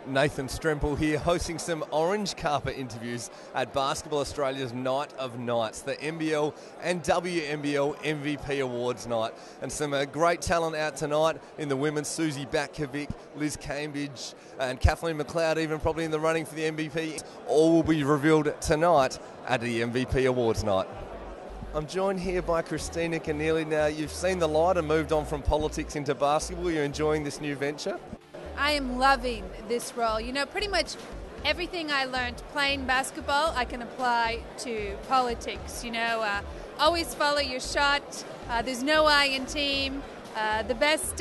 Nathan Strempel here, hosting some orange carpet interviews at Basketball Australia's Night of Nights, the NBL and WNBL MVP Awards night. And some great talent out tonight in the women's, Suzy Batkovic, Liz Cambage, and Kath McLeod, even probably in the running for the MVP. All will be revealed tonight at the MVP Awards night. I'm joined here by Christina Keneally. Now, you've seen the light and moved on from politics into basketball. You're enjoying this new venture? I am loving this role. You know, pretty much everything I learned playing basketball, I can apply to politics. You know, always follow your shot. There's no I in team. The best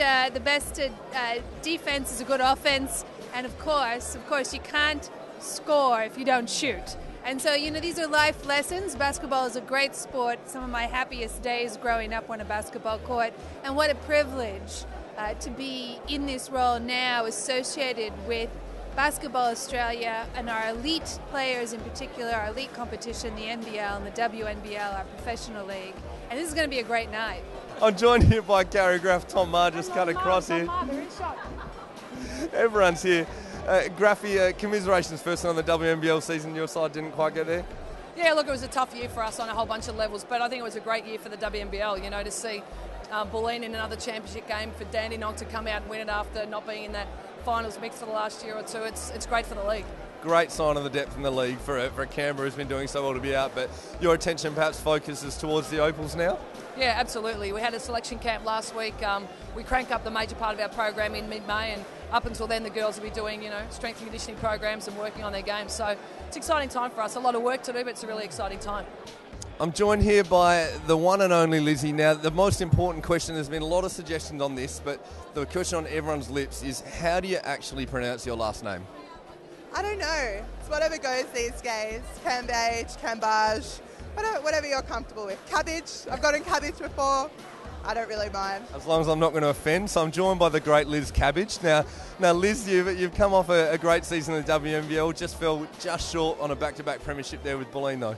defense is a good offense. And of course, you can't score if you don't shoot. And so, you know, these are life lessons. Basketball is a great sport. Some of my happiest days growing up on a basketball court. And what a privilege to be in this role now, associated with Basketball Australia and our elite players in particular, our elite competition, the NBL and the WNBL, our professional league. And this is going to be a great night. I'm joined here by Gary Graff, Tom Marr just cut across here. Everyone's here. Graffy, commiserations first on the WNBL season. Your side didn't quite get there. Yeah, look, it was a tough year for us on a whole bunch of levels, but I think it was a great year for the WNBL, you know, to see Bulleen in another championship game, for Dandenong to come out and win it after not being in that finals mix for the last year or two. It's great for the league. Great sign of the depth in the league for Canberra, who's been doing so well to be out, but your attention perhaps focuses towards the Opals now? Yeah, absolutely. We had a selection camp last week. We crank up the major part of our program in mid-May, and up until then the girls will be doing, you know, strength and conditioning programs and working on their games. So it's an exciting time for us. A lot of work to do, but it's a really exciting time. I'm joined here by the one and only Lizzie. Now, the most important question, there's been a lot of suggestions on this, but the question on everyone's lips is, how do you actually pronounce your last name? I don't know. It's whatever goes these days. Cambage, Cambage, whatever you're comfortable with. Cabbage, I've gotten cabbage before. I don't really mind. As long as I'm not going to offend. So I'm joined by the great Liz Cambage. Now Liz, you've come off a great season in the WNBL, just fell just short on a back-to-back premiership there with Bulleen though.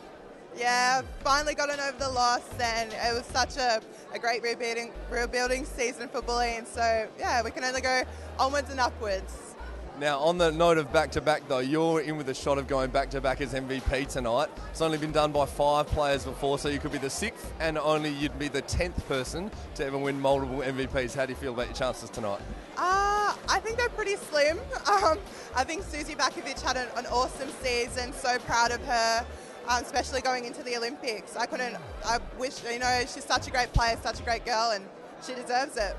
Yeah, finally gotten over the loss, and it was such a great rebuilding season for Bulleen. So yeah, we can only go onwards and upwards. Now, on the note of back-to-back, though, you're in with a shot of going back-to-back as MVP tonight. It's only been done by 5 players before, so you could be the 6th, and only you'd be the 10th person to ever win multiple MVPs. How do you feel about your chances tonight? I think they're pretty slim. I think Suzy Batkovic had an awesome season, so proud of her, especially going into the Olympics. I wish, you know, she's such a great player, such a great girl, and she deserves it.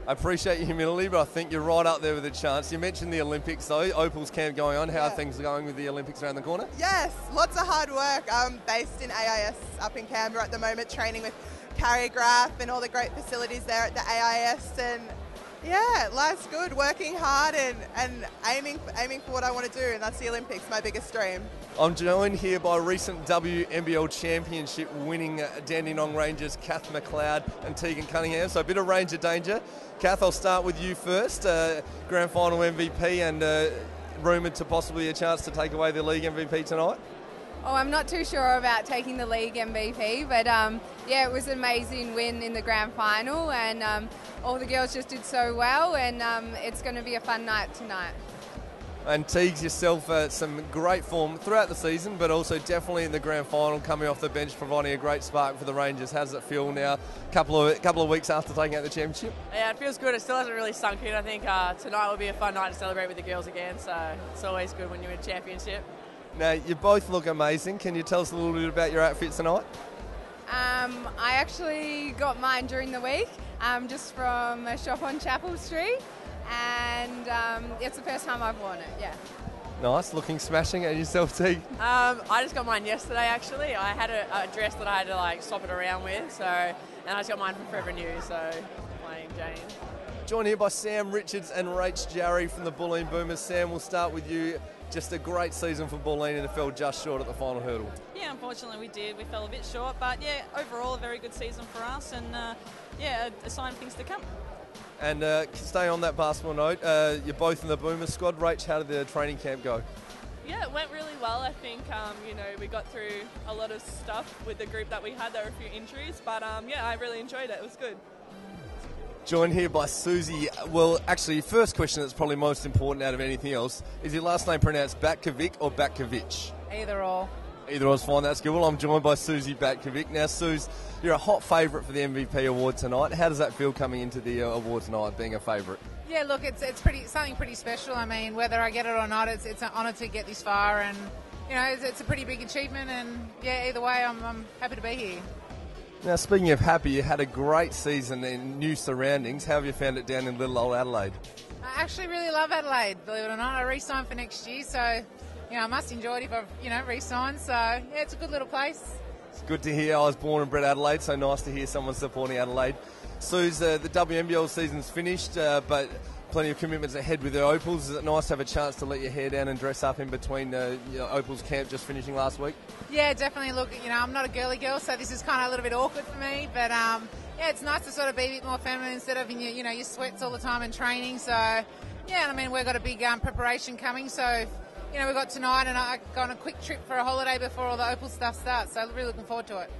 I appreciate your humility, but I think you're right up there with a chance. You mentioned the Olympics, though. Opals camp going on. How are things going with the Olympics around the corner? Yes, lots of hard work. I'm based in AIS up in Canberra at the moment, training with Gary Graff and all the great facilities there at the AIS. And yeah, life's good, working hard and aiming for what I want to do, and that's the Olympics, my biggest dream. I'm joined here by recent WNBL championship winning Dandenong Rangers Kath McLeod and Tegan Cunningham, so a bit of Ranger danger. Kath, I'll start with you first. Grand Final MVP and rumoured to possibly a chance to take away the league MVP tonight. Oh, I'm not too sure about taking the league MVP, but yeah, it was an amazing win in the grand final, and all the girls just did so well, and it's going to be a fun night tonight. And Teagues, yourself, some great form throughout the season, but also definitely in the grand final, coming off the bench, providing a great spark for the Rangers. How does it feel now, couple of weeks after taking out the championship? Yeah, it feels good. It still hasn't really sunk in. I think tonight will be a fun night to celebrate with the girls again, so it's always good when you win a championship. Now, you both look amazing. Can you tell us a little bit about your outfit tonight? I actually got mine during the week, just from a shop on Chapel Street, and it's the first time I've worn it, yeah. Nice, looking smashing. And yourself, Teague? I just got mine yesterday, actually. I had a dress that I had to like swap it around with, and I just got mine from Forever New, so playing Jane. Joined here by Sam Richards and Rach Jarry from the Bulleen Boomers. Sam, we'll start with you. Just a great season for Bulleen, and it fell just short at the final hurdle. Yeah, unfortunately we did. We fell a bit short, but yeah, overall a very good season for us, and yeah, a sign of things to come. And stay on that basketball note, you're both in the Boomers squad. Rach, how did the training camp go? Yeah, it went really well. I think, you know, we got through a lot of stuff with the group that we had. There were a few injuries, but yeah, I really enjoyed it. It was good. Joined here by Suzy. Well, actually, first question that's probably most important out of anything else, is your last name pronounced Batkovic or Batkovic? Either or. Either or is fine, that's good. Well, I'm joined by Suzy Batkovic. Now, Suze, you're a hot favourite for the MVP award tonight. How does that feel coming into the award tonight, being a favourite? Yeah, look, it's something pretty special. I mean, whether I get it or not, it's an honour to get this far, and you know, it's a pretty big achievement. And yeah, either way, I'm happy to be here. Now, speaking of happy, you had a great season in new surroundings. How have you found it down in little old Adelaide? I actually really love Adelaide, believe it or not. I re-signed for next year, so you know, I must enjoy it if I've re-signed. So yeah, it's a good little place. It's good to hear. I was born and bred Adelaide, so nice to hear someone supporting Adelaide. Suze, the WNBL season's finished, but plenty of commitments ahead with the Opals. Is it nice to have a chance to let your hair down and dress up in between Opals camp just finishing last week? Yeah, definitely. Look, you know, I'm not a girly girl, so this is kind of a little bit awkward for me. But yeah, it's nice to sort of be a bit more feminine instead of in your sweats all the time in training. So yeah, I mean, we've got a big preparation coming. So you know, we've got tonight, and I go on a quick trip for a holiday before all the Opal stuff starts. So really looking forward to it.